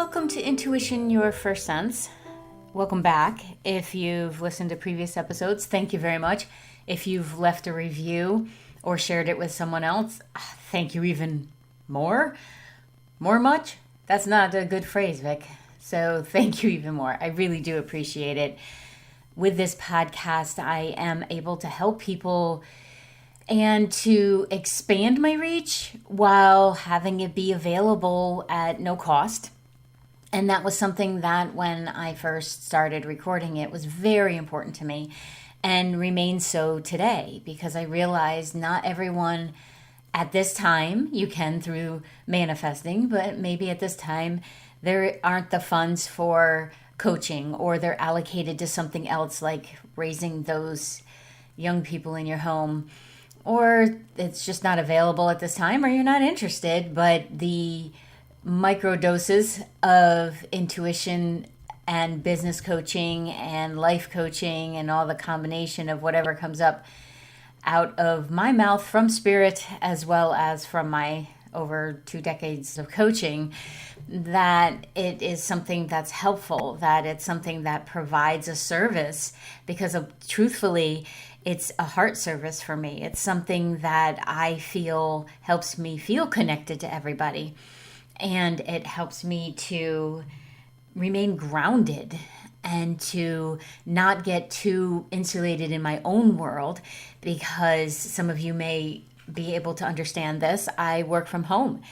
Welcome to Intuition, Your First Sense. Welcome back. If you've listened to previous episodes, thank you very much. If you've left a review or shared it with someone else, thank you even more. More much? That's not a good phrase, Vic. So thank you even more. I really do appreciate it. With this podcast, I am able to help people and to expand my reach while having it be available at no cost. And that was something that when I first started recording it was very important to me and remains so today, because I realized not everyone at this time, you can through manifesting, but maybe at this time there aren't the funds for coaching, or they're allocated to something else like raising those young people in your home, or it's just not available at this time, or you're not interested. But the micro doses of intuition and business coaching and life coaching and all the combination of whatever comes up out of my mouth from spirit, as well as from my over 2 decades of coaching, that it is something that's helpful, that it's something that provides a service, because of, truthfully, it's a heart service for me. It's something that I feel helps me feel connected to everybody. And it helps me to remain grounded and to not get too insulated in my own world, because some of you may be able to understand this. I work from home.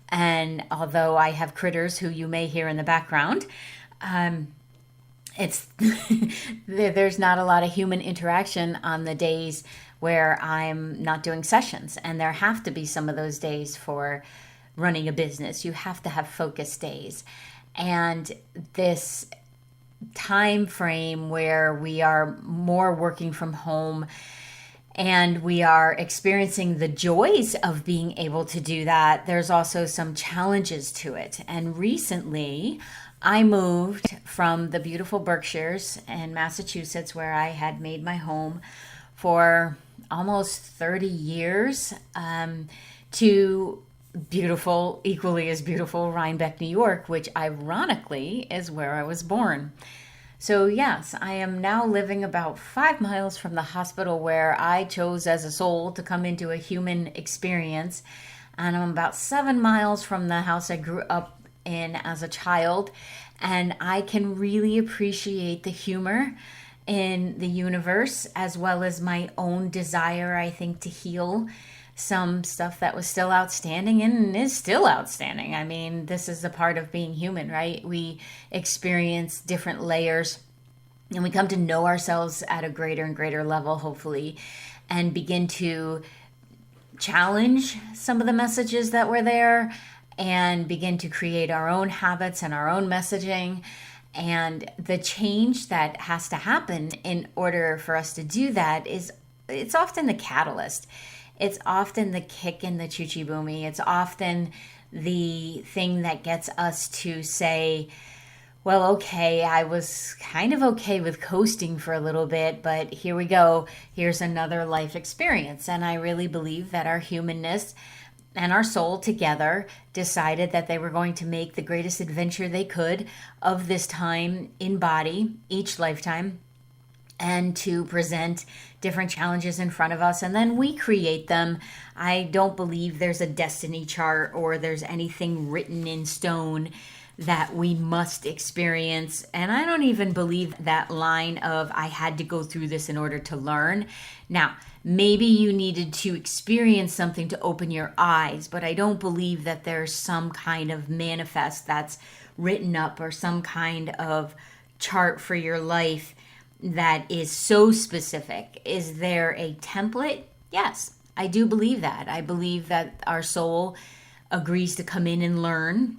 And although I have critters who you may hear in the background, it's there's not a lot of human interaction on the days where I'm not doing sessions. And there have to be some of those days for running a business. You have to have focus days. And this time frame where we are more working from home and we are experiencing the joys of being able to do that, there's also some challenges to it. And recently, I moved from the beautiful Berkshires in Massachusetts, where I had made my home for almost 30 years, to beautiful, equally as beautiful Rhinebeck, New York, which ironically is where I was born. So yes, I am now living about 5 miles from the hospital where I chose as a soul to come into a human experience. And I'm about 7 miles from the house I grew up in as a child. And I can really appreciate the humor in the universe, as well as my own desire, I think, to heal some stuff that was still outstanding and is still outstanding. I mean, this is a part of being human, right? We experience different layers and we come to know ourselves at a greater and greater level, hopefully, and begin to challenge some of the messages that were there and begin to create our own habits and our own messaging. And the change that has to happen in order for us to do that it's often the catalyst. It's often the kick in the choo-choo boomy. It's often the thing that gets us to say, well, okay, I was kind of okay with coasting for a little bit, but here we go. Here's another life experience. And I really believe that our humanness and our soul together decided that they were going to make the greatest adventure they could of this time in body, each lifetime, and to present different challenges in front of us, and then we create them. I don't believe there's a destiny chart or there's anything written in stone that we must experience. And I don't even believe that line of I had to go through this in order to learn. Now, maybe you needed to experience something to open your eyes, but I don't believe that there's some kind of manifest that's written up or some kind of chart for your life that is so specific. Is there a template? Yes, I do believe that. I believe that our soul agrees to come in and learn,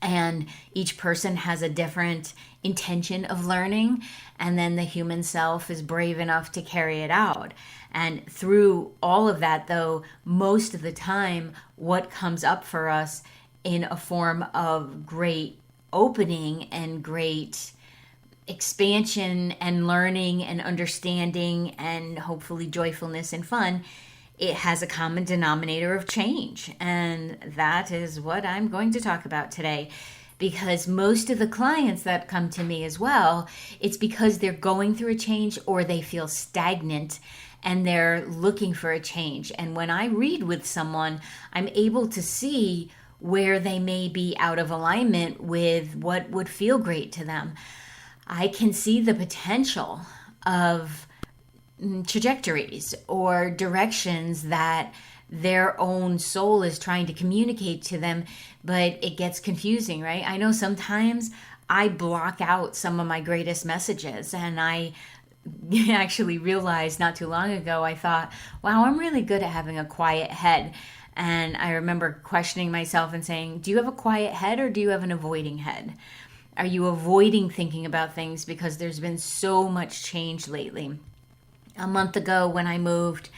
and each person has a different intention of learning, and then the human self is brave enough to carry it out. And through all of that, though, most of the time, what comes up for us in a form of great opening and great expansion and learning and understanding and hopefully joyfulness and fun, it has a common denominator of change. And that is what I'm going to talk about today. because most of the clients that come to me as well, it's because they're going through a change or they feel stagnant and they're looking for a change. And when I read with someone, I'm able to see where they may be out of alignment with what would feel great to them. I can see the potential of trajectories or directions that their own soul is trying to communicate to them, but it gets confusing, right? I know sometimes I block out some of my greatest messages, and I actually realized not too long ago, I thought, wow, I'm really good at having a quiet head. And I remember questioning myself and saying, do you have a quiet head or do you have an avoiding head? Are you avoiding thinking about things because there's been so much change lately? A month ago when I moved,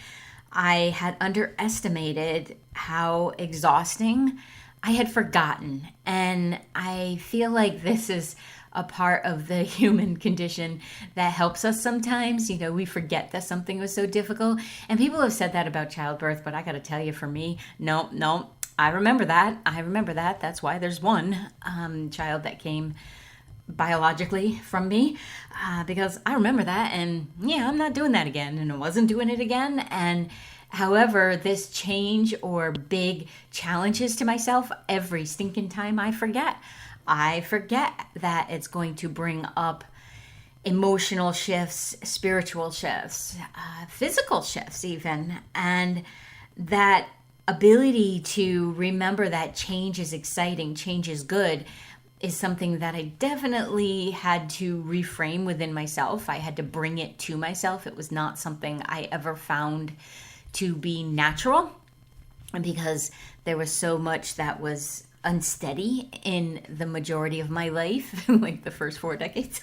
I had underestimated how exhausting I had forgotten. And I feel like this is a part of the human condition that helps us sometimes. You know, we forget that something was so difficult. And people have said that about childbirth, but I got to tell you, for me, no, I remember that. That's why there's one child that came biologically from me, because I remember that, and yeah, I'm not doing that again, and I wasn't doing it again. And however, this change or big challenges to myself, every stinking time I forget that it's going to bring up emotional shifts, spiritual shifts, physical shifts even, and that ability to remember that change is exciting, change is good, is something that I definitely had to reframe within myself. I had to bring it to myself. It was not something I ever found to be natural, because there was so much that was unsteady in the majority of my life, like the first 4 decades.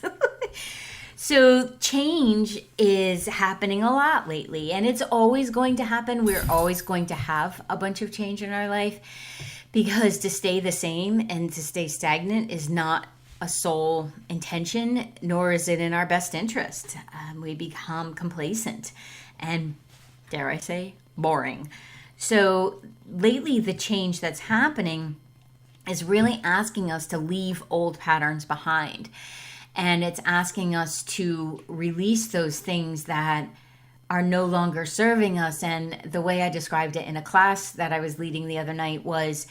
So change is happening a lot lately, and it's always going to happen. We're always going to have a bunch of change in our life, because to stay the same and to stay stagnant is not a soul intention, nor is it in our best interest. We become complacent and, dare I say, boring. So lately, the change that's happening is really asking us to leave old patterns behind. And it's asking us to release those things that are no longer serving us. And the way I described it in a class that I was leading the other night was,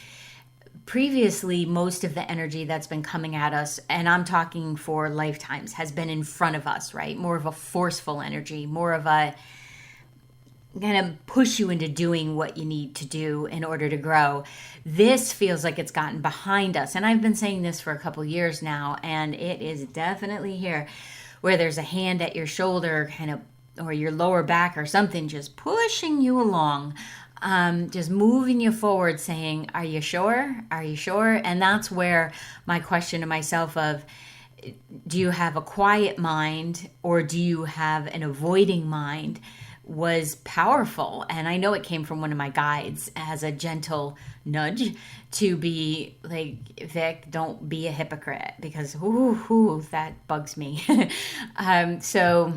previously, most of the energy that's been coming at us, and I'm talking for lifetimes, has been in front of us, right? More of a forceful energy, more of a kind of push you into doing what you need to do in order to grow. This feels like it's gotten behind us. And I've been saying this for a couple years now, and it is definitely here, where there's a hand at your shoulder, kind of, or your lower back or something, just pushing you along, just moving you forward, saying, are you sure? Are you sure? And that's where my question to myself of, do you have a quiet mind or do you have an avoiding mind, was powerful. And I know it came from one of my guides as a gentle nudge to be like, Vic, don't be a hypocrite, because that bugs me. So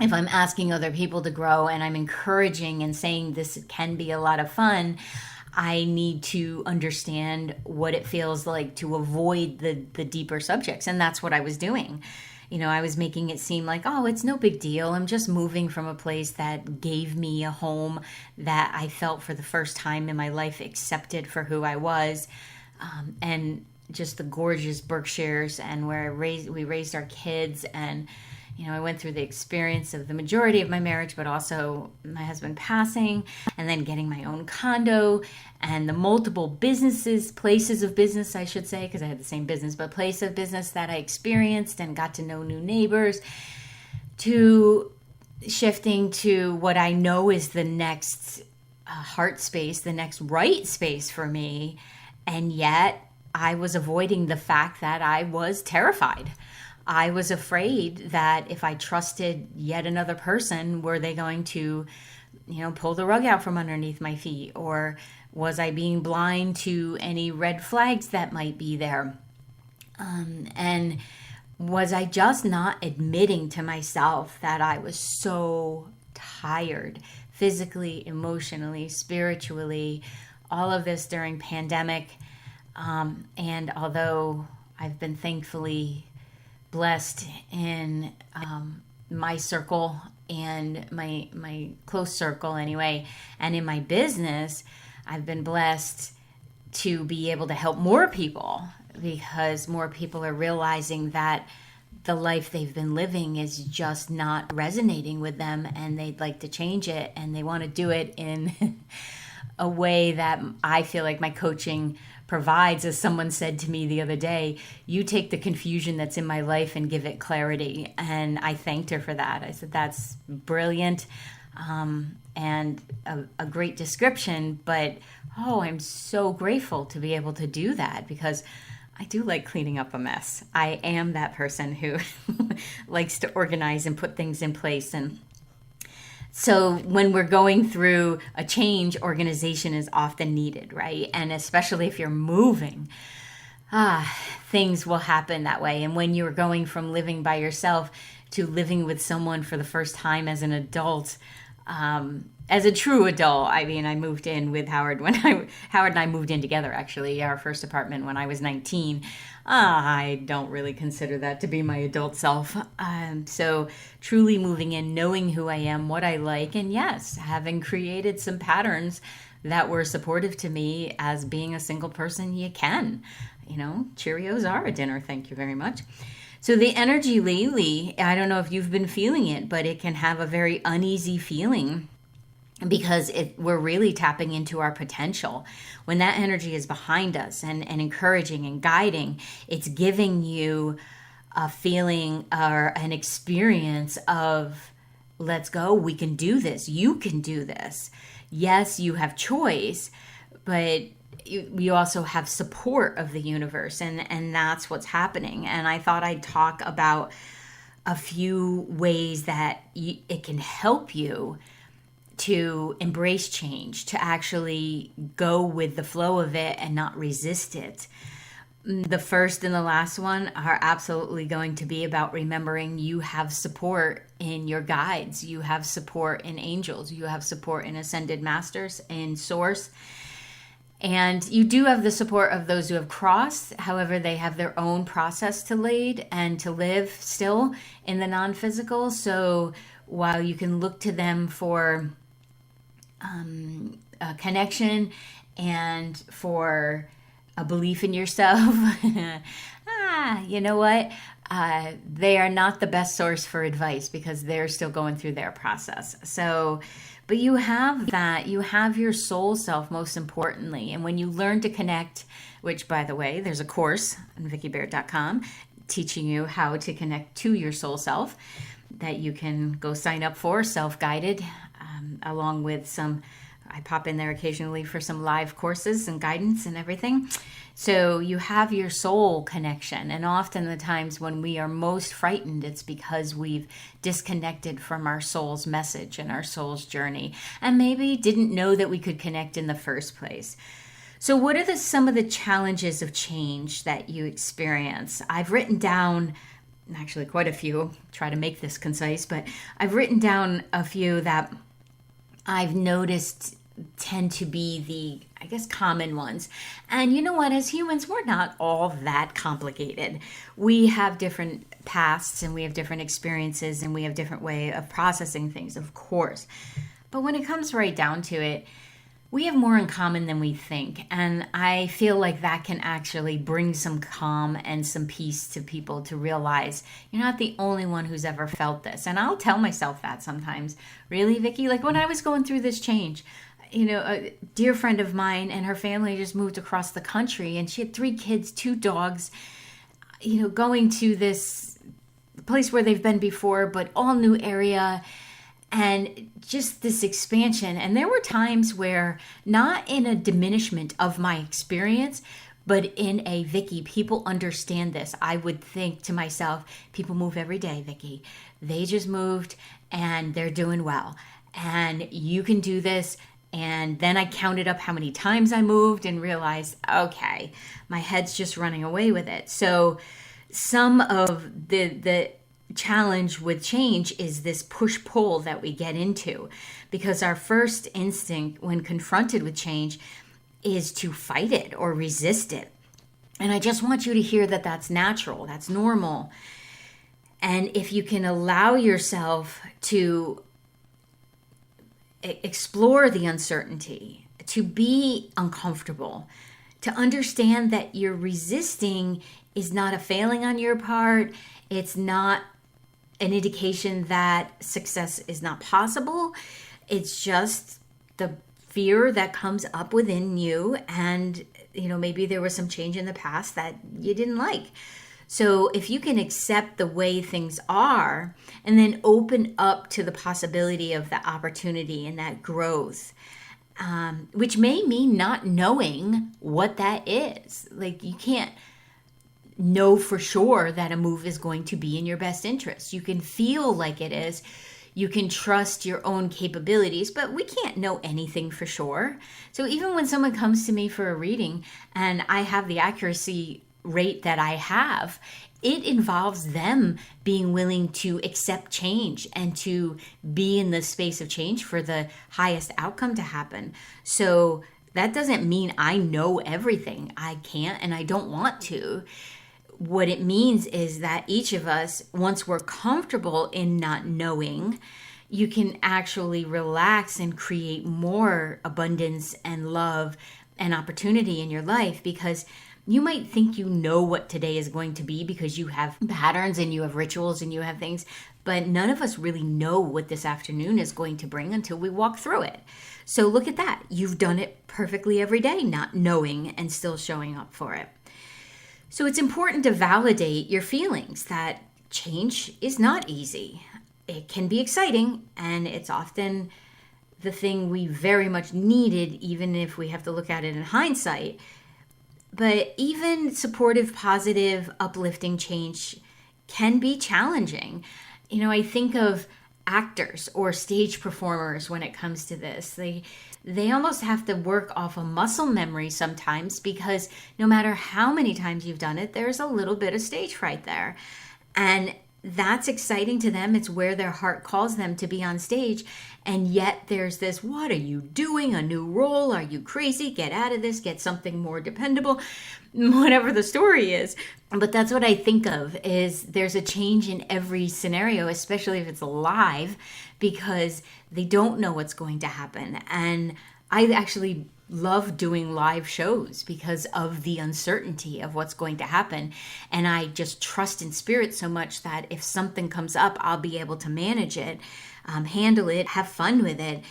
if I'm asking other people to grow and I'm encouraging and saying this can be a lot of fun, I need to understand what it feels like to avoid the deeper subjects. And that's what I was doing. You know, I was making it seem like, oh, it's no big deal. I'm just moving from a place that gave me a home that I felt for the first time in my life accepted for who I was. And just the gorgeous Berkshires, and where we raised our kids. And, you know, I went through the experience of the majority of my marriage, but also my husband passing, and then getting my own condo, and the multiple places of business, I should say, because I had the same business, but place of business that I experienced and got to know new neighbors, to shifting to what I know is the next heart space, the next right space for me. And yet I was avoiding the fact that I was terrified. I was afraid that if I trusted yet another person, were they going to, pull the rug out from underneath my feet? Or was I being blind to any red flags that might be there? And was I just not admitting to myself that I was so tired, physically, emotionally, spiritually, all of this during pandemic, And although I've been thankfully blessed in my circle and my close circle anyway, and in my business, I've been blessed to be able to help more people, because more people are realizing that the life they've been living is just not resonating with them, and they'd like to change it, and they want to do it in a way that I feel like my coaching provides. As someone said to me the other day, you take the confusion that's in my life and give it clarity. And I thanked her for that. I said, that's brilliant, and a great description, but I'm so grateful to be able to do that, because I do like cleaning up a mess. I am that person who likes to organize and put things in place. And so when we're going through a change, organization is often needed, right? And especially if you're moving, things will happen that way. And when you're going from living by yourself to living with someone for the first time as an adult, as a true adult, I mean, I moved in with Howard Howard and I moved in together, actually, our first apartment when I was 19. I don't really consider that to be my adult self. So truly moving in, knowing who I am, what I like, and yes, having created some patterns that were supportive to me as being a single person. You can, Cheerios are a dinner. Thank you very much. So the energy lately, I don't know if you've been feeling it, but it can have a very uneasy feeling, because we're really tapping into our potential. When that energy is behind us and encouraging and guiding, it's giving you a feeling or an experience of, let's go, we can do this, you can do this. Yes, you have choice, but you also have support of the universe, and that's what's happening. And I thought I'd talk about a few ways that it can help you to embrace change, to actually go with the flow of it and not resist it. The first and the last one are absolutely going to be about remembering you have support in your guides, you have support in angels, you have support in ascended masters, in source. And you do have the support of those who have crossed. However, they have their own process to lead and to live still in the non-physical. So while you can look to them for a connection and for a belief in yourself, you know what? They are not the best source for advice, because they're still going through their process. So, but you have that. You have your soul self, most importantly. And when you learn to connect, which, by the way, there's a course on vickibaird.com teaching you how to connect to your soul self that you can go sign up for, self-guided, along with some, I pop in there occasionally for some live courses and guidance and everything. So you have your soul connection. And often the times when we are most frightened, it's because we've disconnected from our soul's message and our soul's journey, and maybe didn't know that we could connect in the first place. So what are some of the challenges of change that you experience? I've written down actually quite a few, try to make this concise, but I've written down a few that I've noticed tend to be the, I guess, common ones. And you know what? As humans, we're not all that complicated. We have different pasts and we have different experiences and we have different way of processing things, of course. But when it comes right down to it, we have more in common than we think. And I feel like that can actually bring some calm and some peace to people, to realize you're not the only one who's ever felt this. And I'll tell myself that sometimes. Really, Vicki? Like when I was going through this change, a dear friend of mine and her family just moved across the country, and she had 3 kids, 2 dogs, going to this place where they've been before, but all new area. And just this expansion. And there were times where, not in a diminishment of my experience, but in a, Vicki, people understand this. I would think to myself, people move every day, Vicki. They just moved and they're doing well. And you can do this. And then I counted up how many times I moved and realized, okay, my head's just running away with it. So some of the challenge with change is this push-pull that we get into, because our first instinct when confronted with change is to fight it or resist it. And I just want you to hear that that's natural, that's normal. And if you can allow yourself to explore the uncertainty, to be uncomfortable, to understand that you're resisting is not a failing on your part, it's not an indication that success is not possible. It's just the fear that comes up within you, and maybe there was some change in the past that you didn't like. So if you can accept the way things are and then open up to the possibility of the opportunity and that growth, which may mean not knowing what that is. Like, you can't know for sure that a move is going to be in your best interest. You can feel like it is. You can trust your own capabilities, but we can't know anything for sure. So even when someone comes to me for a reading and I have the accuracy rate that I have, it involves them being willing to accept change and to be in the space of change for the highest outcome to happen. So that doesn't mean I know everything. I can't, and I don't want to. What it means is that each of us, once we're comfortable in not knowing, you can actually relax and create more abundance and love and opportunity in your life, because you might think you know what today is going to be because you have patterns and you have rituals and you have things, but none of us really know what this afternoon is going to bring until we walk through it. So look at that. You've done it perfectly every day, not knowing and still showing up for it. So it's important to validate your feelings that change is not easy. It can be exciting, and it's often the thing we very much needed, even if we have to look at it in hindsight. But even supportive, positive, uplifting change can be challenging. I think of actors or stage performers when it comes to this. They almost have to work off a muscle memory sometimes, because no matter how many times you've done it, there's a little bit of stage fright there. And that's exciting to them. It's where their heart calls them to be on stage. And yet there's this, what are you doing? A new role? Are you crazy? Get out of this. Get something more dependable. Whatever the story is. But that's what I think of, is there's a change in every scenario, especially if it's live, because they don't know what's going to happen. And I actually love doing live shows because of the uncertainty of what's going to happen. And I just trust in spirit so much that if something comes up, I'll be able to manage it, handle it, have fun with it.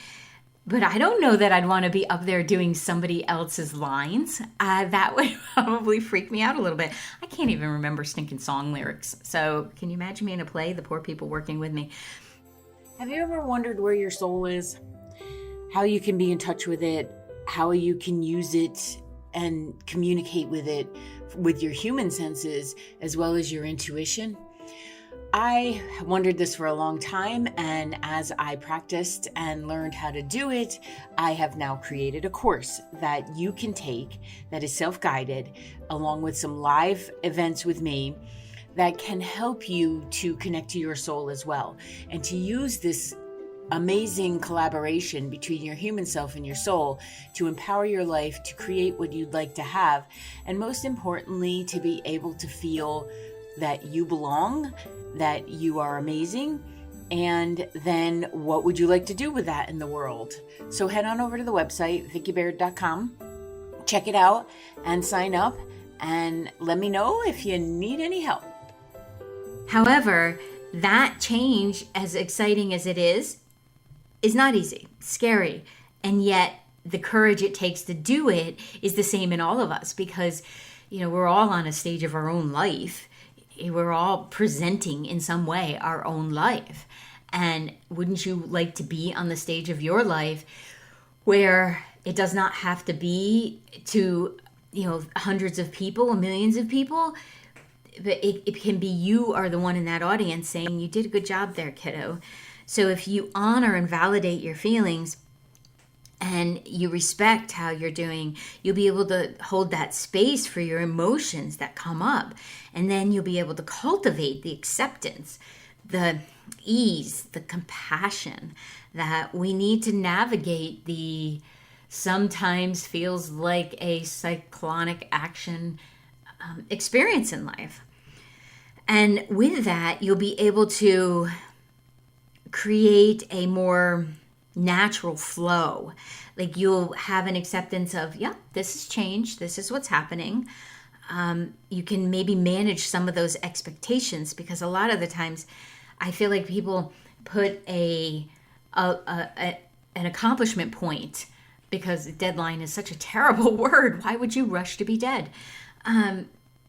But I don't know that I'd want to be up there doing somebody else's lines. That would probably freak me out a little bit. I can't even remember stinking song lyrics. So can you imagine me in a play? The poor people working with me. Have you ever wondered where your soul is? How you can be in touch with it? How you can use it and communicate with it with your human senses as well as your intuition? I wondered this for a long time, and as I practiced and learned how to do it, I have now created a course that you can take that is self-guided, along with some live events with me that can help you to connect to your soul as well, and to use this amazing collaboration between your human self and your soul to empower your life to create what you'd like to have, and most importantly, to be able to feel that you belong, that you are amazing, and then what would you like to do with that in the world? So head on over to the website, VickiBaird.com, check it out and sign up, and let me know if you need any help. However, that change, as exciting as it is not easy, scary, and yet the courage it takes to do it is the same in all of us, because we're all on a stage of our own life. We're all presenting in some way our own life. And wouldn't you like to be on the stage of your life where it does not have to be to, hundreds of people, millions of people, but it can be you are the one in that audience saying, you did a good job there, kiddo. So if you honor and validate your feelings and you respect how you're doing, you'll be able to hold that space for your emotions that come up. And then you'll be able to cultivate the acceptance, the ease, the compassion that we need to navigate the sometimes feels like a cyclonic action experience in life. And with that, you'll be able to create a more natural flow. Like you'll have an acceptance of, yeah, this has changed. This is what's happening. You can maybe manage some of those expectations, because a lot of the times I feel like people put an accomplishment point, because deadline is such a terrible word. Why would you rush to be dead?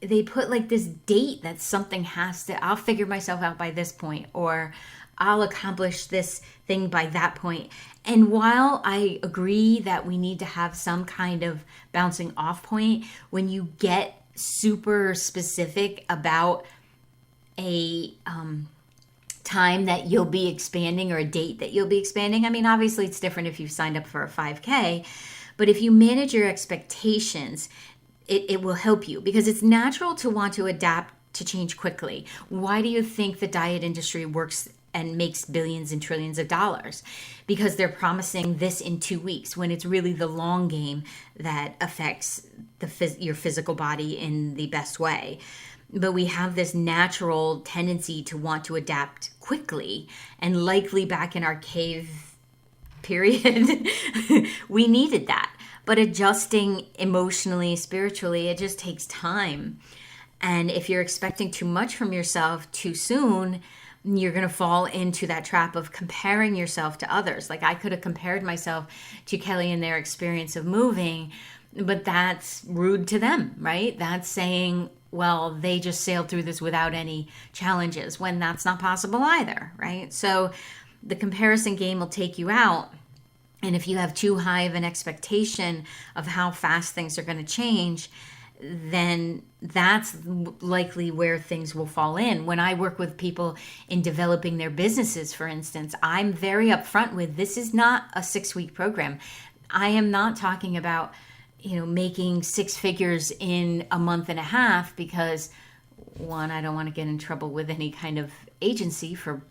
They put like this date that something has to, I'll figure myself out by this point, or I'll accomplish this thing by that point. And while I agree that we need to have some kind of bouncing off point, when you get super specific about a time that you'll be expanding, or a date that you'll be expanding. I mean, obviously it's different if you've signed up for a 5K, but if you manage your expectations, it will help you, because it's natural to want to adapt to change quickly. Why do you think the diet industry works and makes billions and trillions of dollars? Because they're promising this in 2 weeks, when it's really the long game that affects your physical body in the best way. But we have this natural tendency to want to adapt quickly, and likely back in our cave period, we needed that. But adjusting emotionally, spiritually, it just takes time. And if you're expecting too much from yourself too soon, you're going to fall into that trap of comparing yourself to others. Like I could have compared myself to Kelly and their experience of moving, but that's rude to them, right? That's saying, well, they just sailed through this without any challenges, when that's not possible either, right? So the comparison game will take you out. And if you have too high of an expectation of how fast things are going to change, then that's likely where things will fall in. When I work with people in developing their businesses, for instance, I'm very upfront with, this is not a 6-week program. I am not talking about, making 6 figures in a month and a half, because one, I don't want to get in trouble with any kind of agency for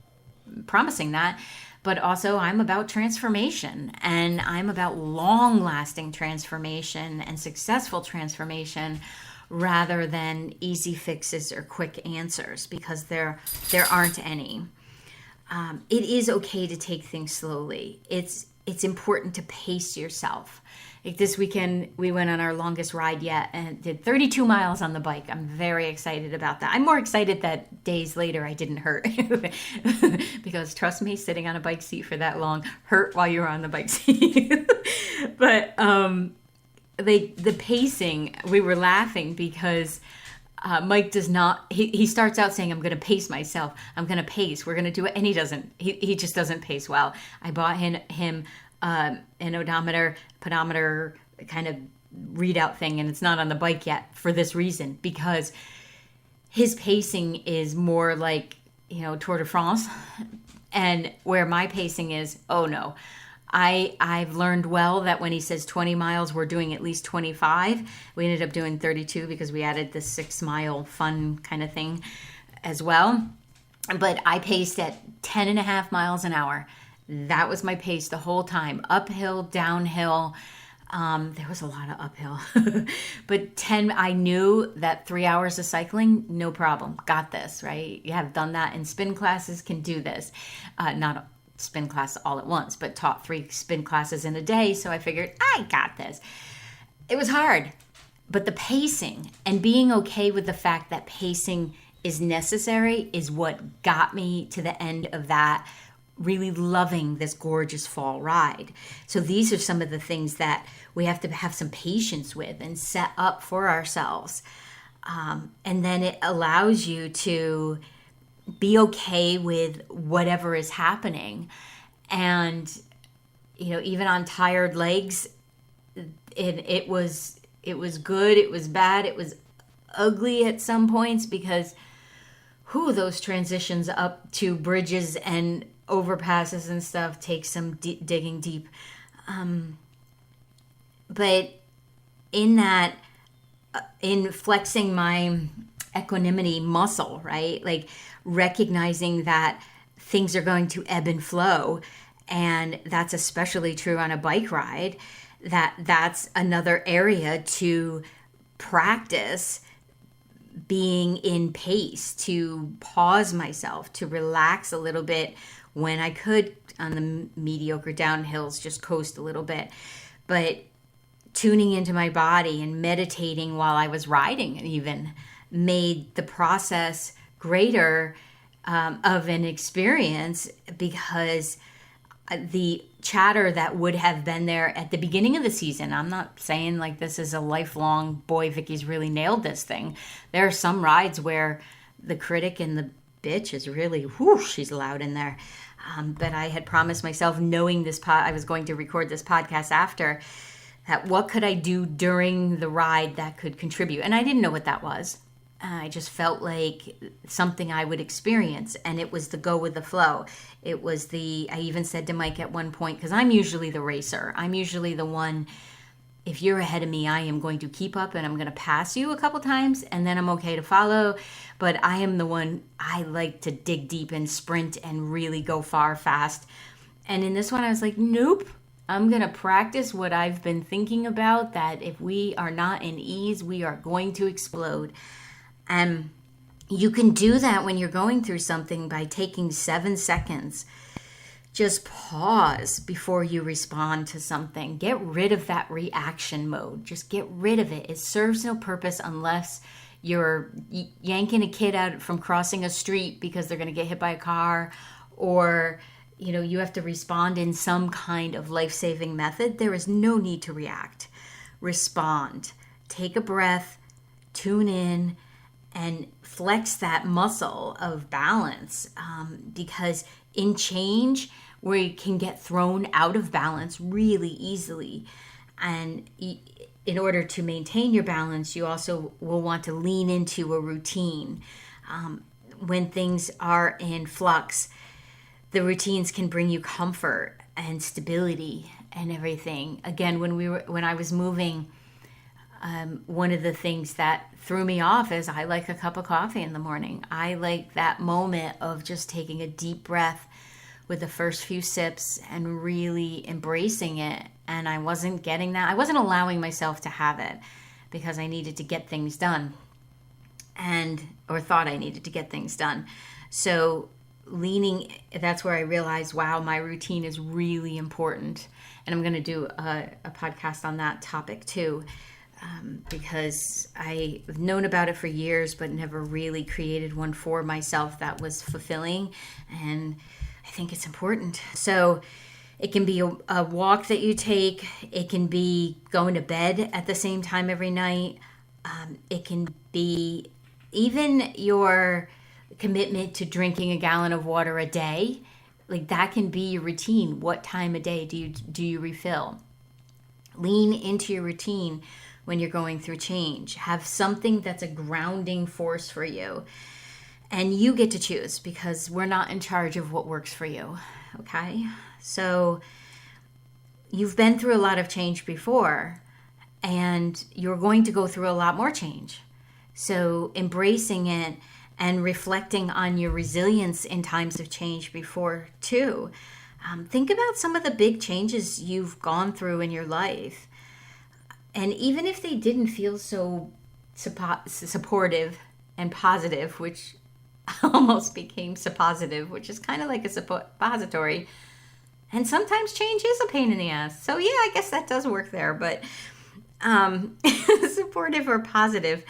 promising that. But also I'm about transformation, and I'm about long-lasting transformation and successful transformation, rather than easy fixes or quick answers, because there aren't any. It is okay to take things slowly. It's important to pace yourself. Like this weekend, we went on our longest ride yet and did 32 miles on the bike. I'm very excited about that. I'm more excited that days later I didn't hurt because trust me, sitting on a bike seat for that long hurt while you were on the bike seat. But the pacing, we were laughing because Mike does not, he starts out saying, I'm going to pace myself. I'm going to pace. We're going to do it. And he doesn't. He just doesn't pace well. I bought him an odometer, pedometer kind of readout thing, and it's not on the bike yet for this reason, because his pacing is more like, Tour de France, and where my pacing is, oh no. I've learned well that when he says 20 miles, we're doing at least 25. We ended up doing 32 because we added the 6-mile fun kind of thing as well. But I paced at 10.5 miles an hour. That was my pace the whole time. Uphill, downhill. There was a lot of uphill. But I knew that 3 hours of cycling, no problem. Got this, right? You have done that in spin classes, can do this. Not spin class all at once, but taught 3 spin classes in a day. So I figured, I got this. It was hard. But the pacing and being okay with the fact that pacing is necessary is what got me to the end of that, really loving this gorgeous fall ride. So these are some of the things that we have to have some patience with and set up for ourselves. And then it allows you to be okay with whatever is happening. And, even on tired legs, it was good, it was bad, it was ugly at some points, because those transitions up to bridges and overpasses and stuff take some digging deep. But in that, in flexing my equanimity muscle, right? Like recognizing that things are going to ebb and flow. And that's especially true on a bike ride. That's another area to practice being in pace, to pause myself, to relax a little bit when I could on the mediocre downhills, just coast a little bit. But tuning into my body and meditating while I was riding even made the process greater of an experience, because the chatter that would have been there at the beginning of the season, I'm not saying like this is a lifelong, boy, Vicky's really nailed this thing. There are some rides where the critic and the bitch is really, whoosh, she's loud in there. But I had promised myself, knowing this I was going to record this podcast after, that what could I do during the ride that could contribute? And I didn't know what that was. I just felt like something I would experience, and it was the go with the flow. It was I even said to Mike at one point, because I'm usually the racer. I'm usually the one, if you're ahead of me, I am going to keep up and I'm going to pass you a couple times and then I'm okay to follow. But I am the one, I like to dig deep and sprint and really go far fast. And in this one, I was like, nope. I'm going to practice what I've been thinking about, that if we are not in ease, we are going to explode. And you can do that when you're going through something by taking 7 seconds. Just pause before you respond to something. Get rid of that reaction mode. Just get rid of it. It serves no purpose unless you're yanking a kid out from crossing a street because they're going to get hit by a car, or you have to respond in some kind of life-saving method. There is no need to react. Respond. Take a breath. Tune in. And flex that muscle of balance, because in change, we can get thrown out of balance really easily. And in order to maintain your balance, you also will want to lean into a routine. When things are in flux, the routines can bring you comfort and stability and everything. Again, when I was moving, one of the things that threw me off is I like a cup of coffee in the morning. I like that moment of just taking a deep breath with the first few sips and really embracing it. And I wasn't getting that. I wasn't allowing myself to have it because I needed to get things done, or thought I needed to get things done. So that's where I realized, wow, my routine is really important. And I'm going to do a podcast on that topic too. Because I've known about it for years, but never really created one for myself that was fulfilling. And I think it's important. So it can be a walk that you take. It can be going to bed at the same time every night. It can be even your commitment to drinking a gallon of water a day. Like that can be your routine. What time a day do you refill? Lean into your routine when you're going through change. Have something that's a grounding force for you. And you get to choose, because we're not in charge of what works for you. Okay? So you've been through a lot of change before, and you're going to go through a lot more change. So embracing it and reflecting on your resilience in times of change before too. Think about some of the big changes you've gone through in your life. And even if they didn't feel so supportive and positive, which almost became suppositive, which is kind of like a suppository. And sometimes change is a pain in the ass. So yeah, I guess that does work there. But supportive or positive,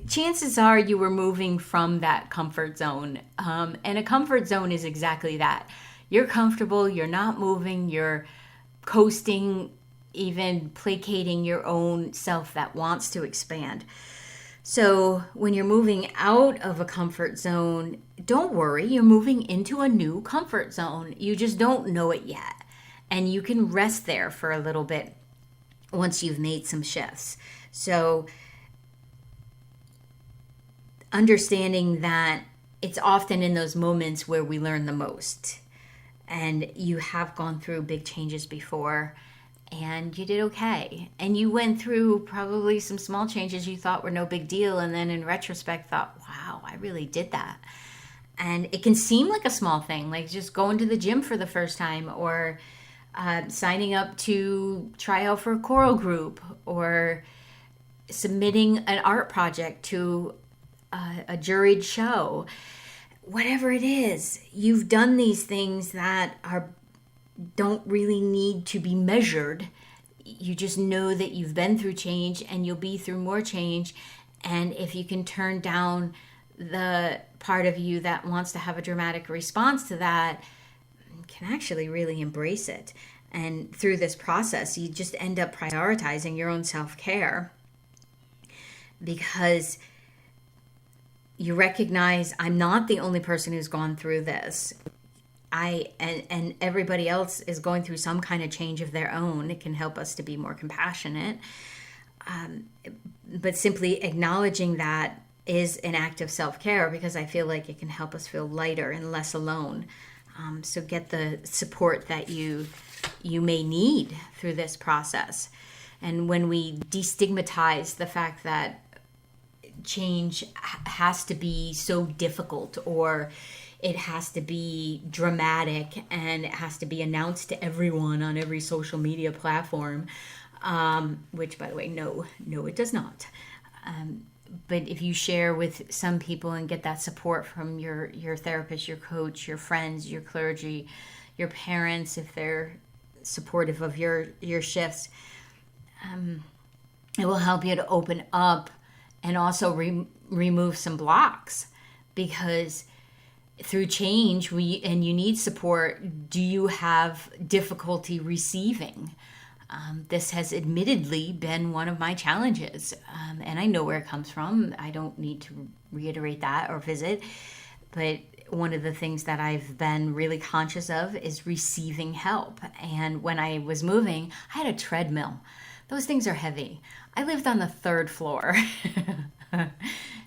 chances are you were moving from that comfort zone. And a comfort zone is exactly that. You're comfortable, you're not moving, you're coasting, even placating your own self that wants to expand. So when you're moving out of a comfort zone, don't worry, you're moving into a new comfort zone. You just don't know it yet. And you can rest there for a little bit once you've made some shifts. So understanding that it's often in those moments where we learn the most. And you have gone through big changes before, and you did okay. And you went through probably some small changes you thought were no big deal, and then in retrospect thought, wow, I really did that. And it can seem like a small thing, like just going to the gym for the first time, or signing up to try out for a choral group, or submitting an art project to a juried show, whatever it is, you've done these things that don't really need to be measured. You just know that you've been through change and you'll be through more change. And if you can turn down the part of you that wants to have a dramatic response to that, can actually really embrace it. And through this process, you just end up prioritizing your own self-care because you recognize I'm not the only person who's gone through this. And everybody else is going through some kind of change of their own. It can help us to be more compassionate. But simply acknowledging that is an act of self-care because I feel like it can help us feel lighter and less alone. So get the support that you may need through this process. And when we destigmatize the fact that change has to be so difficult or it has to be dramatic and it has to be announced to everyone on every social media platform, which, by the way, no, it does not. But if you share with some people and get that support from your therapist, your coach, your friends, your clergy, your parents, if they're supportive of your shifts, it will help you to open up and also remove some blocks, because through change and you need support. Do you have difficulty receiving? This has admittedly been one of my challenges, and I know where it comes from. I don't need to reiterate that or visit, but one of the things that I've been really conscious of is receiving help. And when I was moving, I had a treadmill. Those things are heavy. I lived on the 3rd floor.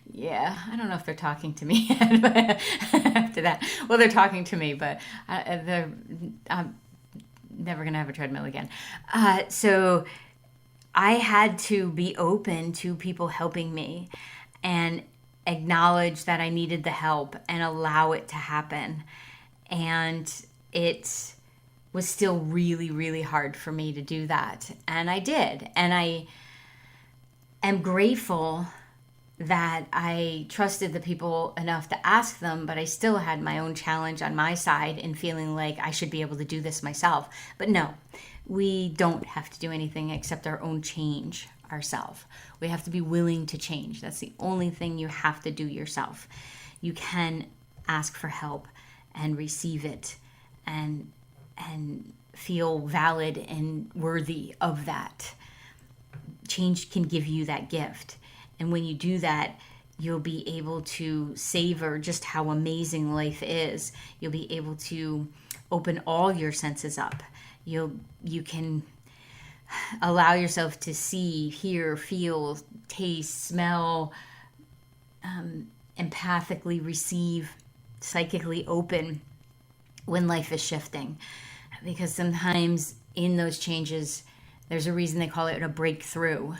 Yeah, I don't know if they're talking to me after that. Well, they're talking to me, but I'm never going to have a treadmill again. So I had to be open to people helping me and acknowledge that I needed the help and allow it to happen. And it was still really, really hard for me to do that. And I did. And I am grateful that I trusted the people enough to ask them, but I still had my own challenge on my side in feeling like I should be able to do this myself. But no, we don't have to do anything except our own change ourselves. We have to be willing to change. That's the only thing you have to do yourself. You can ask for help and receive it and feel valid and worthy of that. Change can give you that gift. And when you do that, you'll be able to savor just how amazing life is. You'll be able to open all your senses up. You can allow yourself to see, hear, feel, taste, smell, empathically receive, psychically open when life is shifting. Because sometimes in those changes, there's a reason they call it a breakthrough.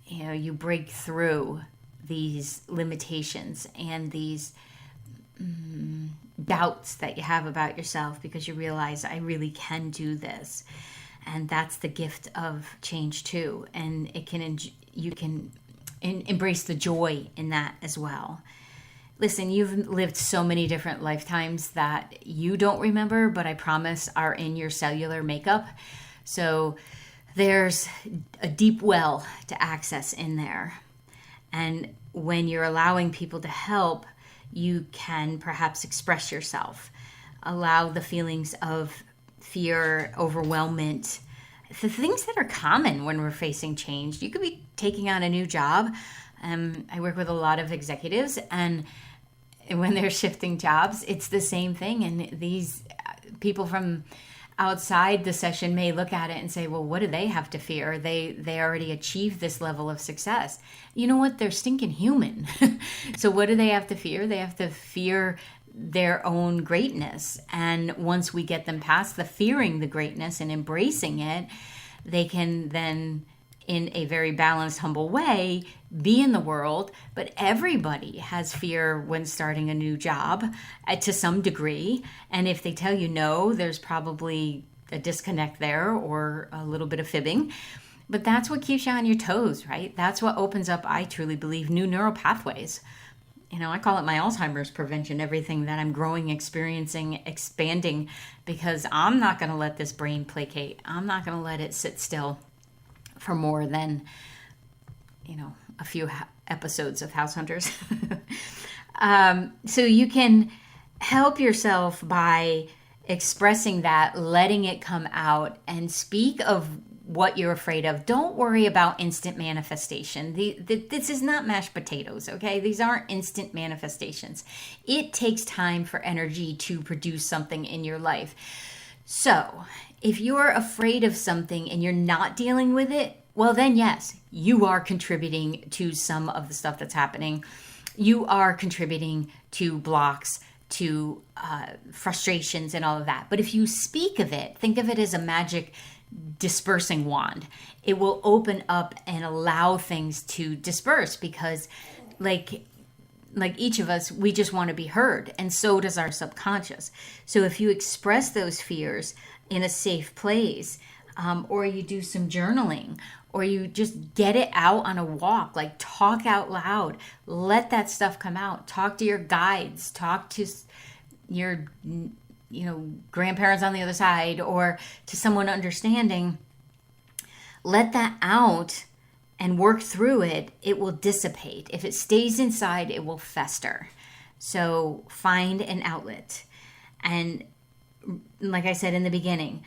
You know, you break through these limitations and these doubts that you have about yourself because you realize I really can do this. And that's the gift of change too. And you can embrace the joy in that as well. Listen, you've lived so many different lifetimes that you don't remember, but I promise are in your cellular makeup. So there's a deep well to access in there. And when you're allowing people to help, you can perhaps express yourself, allow the feelings of fear, overwhelmment, the things that are common when we're facing change. You could be taking on a new job. I work with a lot of executives, and when they're shifting jobs, it's the same thing. And these people from outside the session may look at it and say, well, what do they have to fear? They already achieved this level of success. You know what? They're stinking human. So what do they have to fear? They have to fear their own greatness. And once we get them past the fearing the greatness and embracing it, they can then, in a very balanced, humble way, be in the world. But everybody has fear when starting a new job to some degree. And if they tell you no, there's probably a disconnect there or a little bit of fibbing. But that's what keeps you on your toes, right? That's what opens up, I truly believe, new neural pathways. I call it my Alzheimer's prevention, everything that I'm growing, experiencing, expanding, because I'm not going to let this brain placate. I'm not going to let it sit still for more than, a few episodes of House Hunters. So you can help yourself by expressing that, letting it come out, and speak of what you're afraid of. Don't worry about instant manifestation. This is not mashed potatoes, okay? These aren't instant manifestations. It takes time for energy to produce something in your life. So if you're afraid of something and you're not dealing with it, well then yes, you are contributing to some of the stuff that's happening. You are contributing to blocks, to frustrations and all of that. But if you speak of it, think of it as a magic dispersing wand. It will open up and allow things to disperse, because like each of us, we just want to be heard, and so does our subconscious. So if you express those fears in a safe place, or you do some journaling, or you just get it out on a walk, like talk out loud, let that stuff come out. Talk to your guides, talk to your grandparents on the other side, or to someone understanding. Let that out and work through it. It will dissipate. If it stays inside, it will fester. So find an outlet. And like I said in the beginning,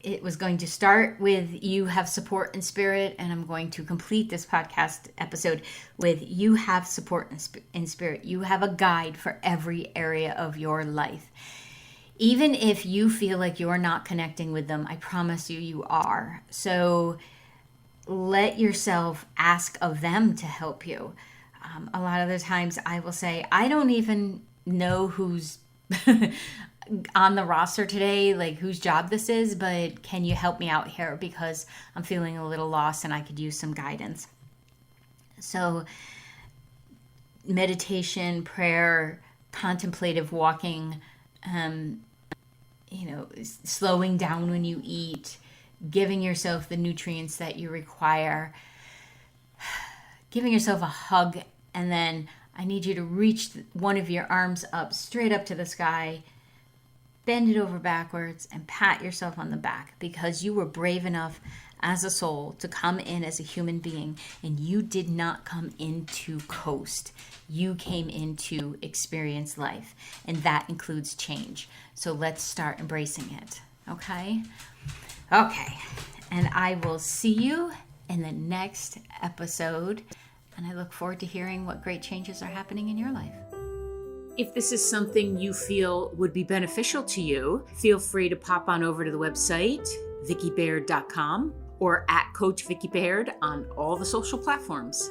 it was going to start with you have support in spirit, and I'm going to complete this podcast episode with you have support in spirit. You have a guide for every area of your life. Even if you feel like you're not connecting with them, I promise you are. So let yourself ask of them to help you. A lot of the times I will say, I don't even know who's on the roster today, like whose job this is, but can you help me out here, because I'm feeling a little lost and I could use some guidance. So meditation, prayer, contemplative walking, slowing down when you eat, giving yourself the nutrients that you require, giving yourself a hug, and then I need you to reach one of your arms up, straight up to the sky, bend it over backwards, and pat yourself on the back, because you were brave enough as a soul to come in as a human being, and you did not come in to coast. You came in to experience life, and that includes change. So let's start embracing it, okay? Okay, and I will see you in the next episode, and I look forward to hearing what great changes are happening in your life. If this is something you feel would be beneficial to you, feel free to pop on over to the website, vickibaird.com, or at Coach Vicki Baird on all the social platforms.